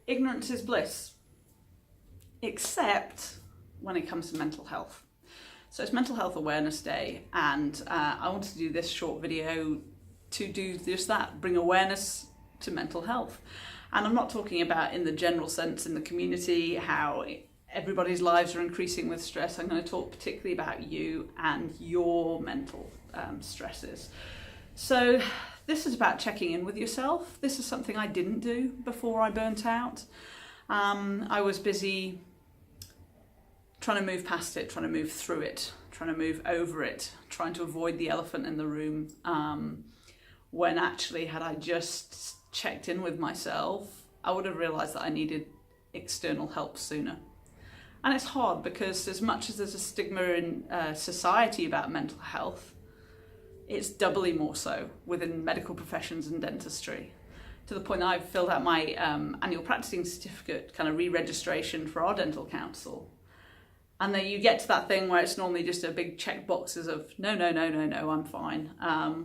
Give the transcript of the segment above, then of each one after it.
Ignorance is bliss, except when it comes to mental health. So it's Mental Health Awareness Day, and I wanted to do this short video to do just that, bring awareness to mental health. And I'm not talking about in the general sense in the community, how everybody's lives are increasing with stress. I'm going to talk particularly about you and your mental stresses. So this is about checking in with yourself. This is something I didn't do before I burnt out. I was busy trying to move past it, trying to move through it, trying to move over it, trying to avoid the elephant in the room, when actually had I just checked in with myself, I would have realised that I needed external help sooner. And it's hard because as much as there's a stigma in society about mental health, it's doubly more so within medical professions and dentistry. To the point that I've filled out my annual practicing certificate kind of re-registration for our dental council. And then you get to that thing where it's normally just a big check boxes of no, I'm fine.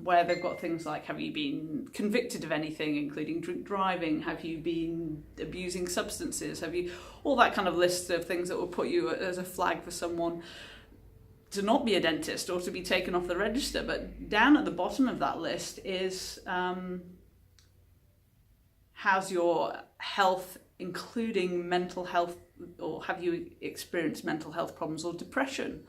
Where they've got things like, have you been convicted of anything, including drink driving? Have you been abusing substances? Have you, all that kind of list of things that will put you as a flag for someone to not be a dentist or to be taken off the register. But down at the bottom of that list is, how's your health, including mental health, or have you experienced mental health problems or depression?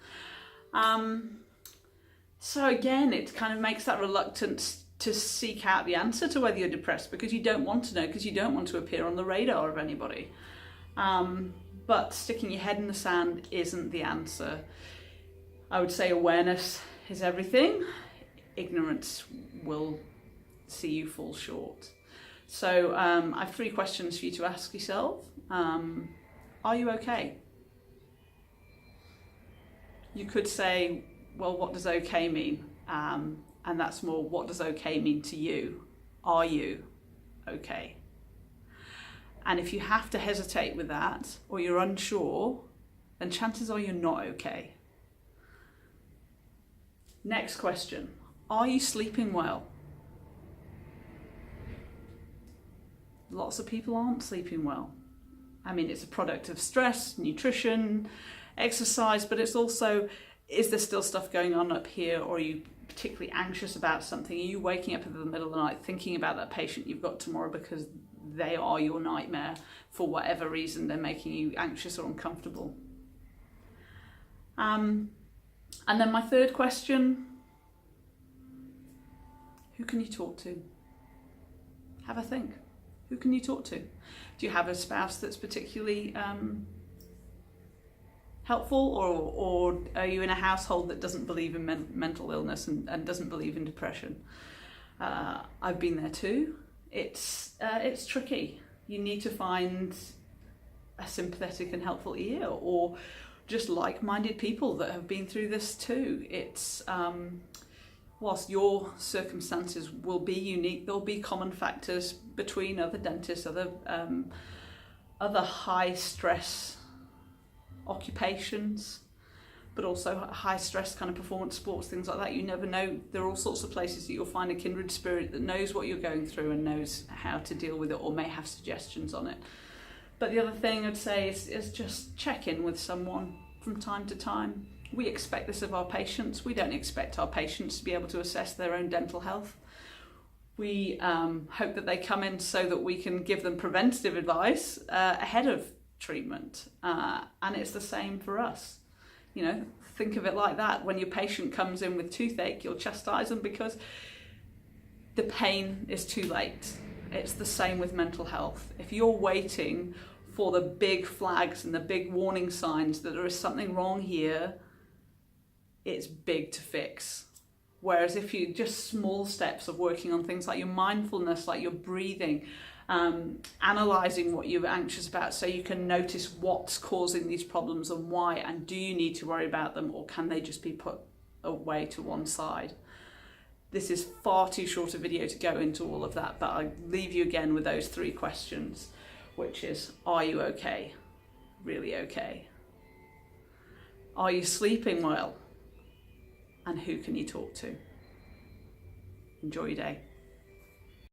So again, it kind of makes that reluctance to seek out the answer to whether you're depressed, because you don't want to know, because you don't want to appear on the radar of anybody. But sticking your head in the sand isn't the answer. I would say awareness is everything. Ignorance will see you fall short. So I have 3 questions for you to ask yourself. Are you okay? You could say, well, what does okay mean? And that's more, what does okay mean to you? Are you okay? And if you have to hesitate with that, or you're unsure, then chances are you're not okay. Next question, are you sleeping well? Lots of people aren't sleeping well. I mean, it's a product of stress, nutrition, exercise, but it's also, is there still stuff going on up here, or are you particularly anxious about something? Are you waking up in the middle of the night thinking about that patient you've got tomorrow because they are your nightmare for whatever reason, they're making you anxious or uncomfortable? And then my 3rd question, who can you talk to? Have a think. Who can you talk to? Do you have a spouse that's particularly helpful, or are you in a household that doesn't believe in mental illness and doesn't believe in depression? I've been there too. It's tricky. You need to find a sympathetic and helpful ear, or just like-minded people that have been through this too. It's whilst your circumstances will be unique, there'll be common factors between other dentists, other high stress occupations, but also high stress kind of performance sports, things like that. You never know. There are all sorts of places that you'll find a kindred spirit that knows what you're going through and knows how to deal with it, or may have suggestions on it. But the other thing I'd say is just check in with someone from time to time. We expect this of our patients. We don't expect our patients to be able to assess their own dental health. We hope that they come in so that we can give them preventative advice ahead of treatment. And it's the same for us. You know, think of it like that. When your patient comes in with toothache, you'll chastise them because the pain is too late. It's the same with mental health. If you're waiting for the big flags and the big warning signs that there is something wrong here, it's big to fix. Whereas if you just small steps of working on things like your mindfulness, like your breathing, analysing what you're anxious about so you can notice what's causing these problems and why, and do you need to worry about them, or can they just be put away to one side? This is far too short a video to go into all of that, but I leave you again with those 3 questions, which is, are you okay? Really okay? Are you sleeping well? And who can you talk to? Enjoy your day.